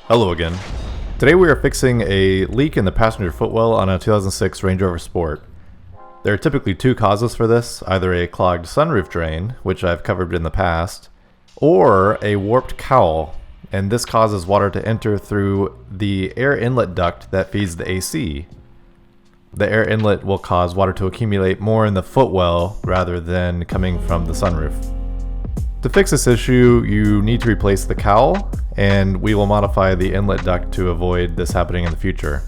Hello again. Today we are fixing a leak in the passenger footwell on a 2006 Range Rover Sport. There are typically two causes for this, either a clogged sunroof drain, which I've covered in the past, or a warped cowl, and this causes water to enter through the air inlet duct that feeds the AC. The air inlet will cause water to accumulate more in the footwell rather than coming from the sunroof. To fix this issue, you need to replace the cowl, and we will modify the inlet duct to avoid this happening in the future.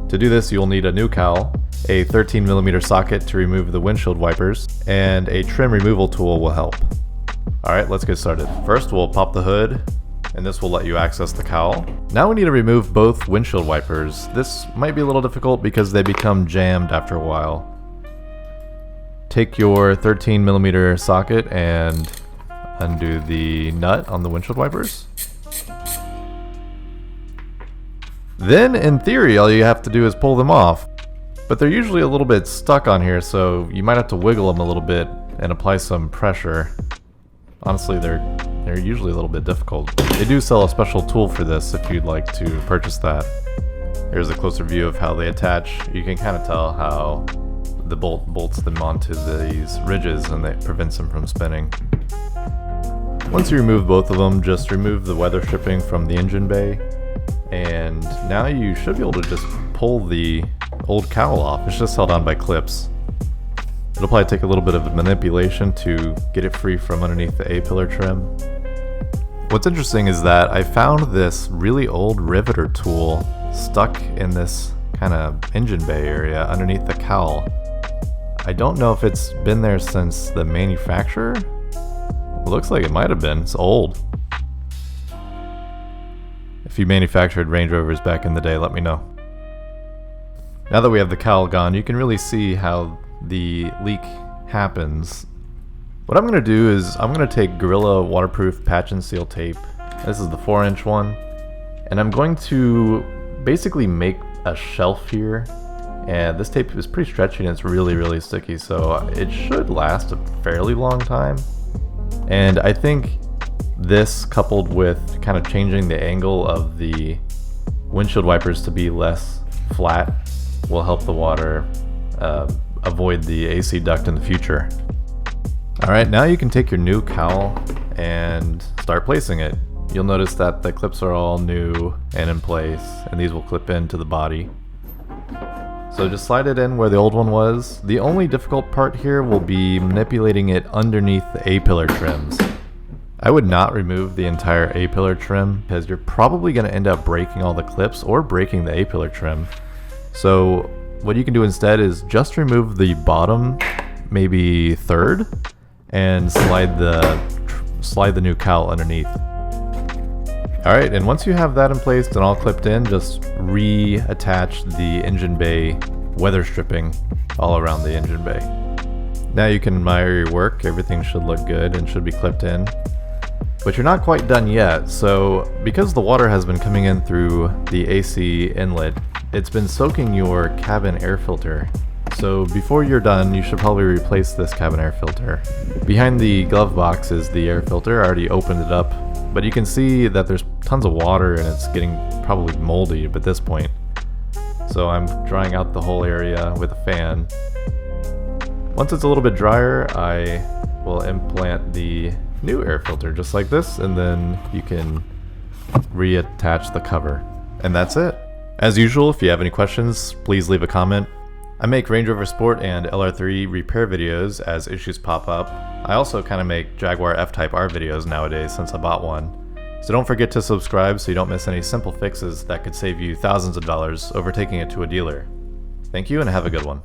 To do this, you'll need a new cowl, a 13mm socket to remove the windshield wipers, and a trim removal tool will help. Alright, let's get started. First, we'll pop the hood, and this will let you access the cowl. Now we need to remove both windshield wipers. This might be a little difficult because they become jammed after a while. Take your 13mm socket and undo the nut on the windshield wipers. Then, in theory, all you have to do is pull them off. But they're usually a little bit stuck on here, so you might have to wiggle them a little bit and apply some pressure. Honestly, they're usually a little bit difficult. They do sell a special tool for this if you'd like to purchase that. Here's a closer view of how they attach. You can kind of tell how the bolt bolts them onto these ridges and that prevents them from spinning. Once you remove both of them, just remove the weather stripping from the engine bay, and now you should be able to just pull the old cowl off. It's just held on by clips. It'll probably take a little bit of manipulation to get it free from underneath the A-pillar trim. What's interesting is that I found this really old riveter tool stuck in this kind of engine bay area underneath the cowl. I don't know if it's been there since the manufacturer. It looks like it might have been. It's old. If you manufactured Range Rovers back in the day, let me know. Now that we have the cowl gone, you can really see how the leak happens. What I'm going to do is I'm going to take Gorilla waterproof patch and seal tape. This is the 4-inch one. And I'm going to basically make a shelf here. And this tape is pretty stretchy and it's really sticky, so it should last a fairly long time. And I think this, coupled with kind of changing the angle of the windshield wipers to be less flat, will help the water avoid the AC duct in the future. Alright, now you can take your new cowl and start placing it. You'll notice that the clips are all new and in place, and these will clip into the body. So just slide it in where the old one was. The only difficult part here will be manipulating it underneath the A-pillar trims. I would not remove the entire A-pillar trim because you're probably going to end up breaking all the clips or breaking the A-pillar trim. So what you can do instead is just remove the bottom, maybe third, and slide the new cowl underneath. Alright, and once you have that in place and all clipped in, just reattach the engine bay weather stripping all around the engine bay. Now you can admire your work. Everything should look good and should be clipped in. But you're not quite done yet, so because the water has been coming in through the AC inlet, it's been soaking your cabin air filter. So before you're done, you should probably replace this cabin air filter. Behind the glove box is the air filter. I already opened it up, but you can see that there's tons of water and it's getting probably moldy at this point. So I'm drying out the whole area with a fan. Once it's a little bit drier, I will implant the new air filter just like this, and then you can reattach the cover. And that's it. As usual, if you have any questions, please leave a comment. I make Range Rover Sport and LR3 repair videos as issues pop up. I also kind of make Jaguar F-Type R videos nowadays since I bought one. So don't forget to subscribe so you don't miss any simple fixes that could save you thousands of dollars over taking it to a dealer. Thank you and have a good one.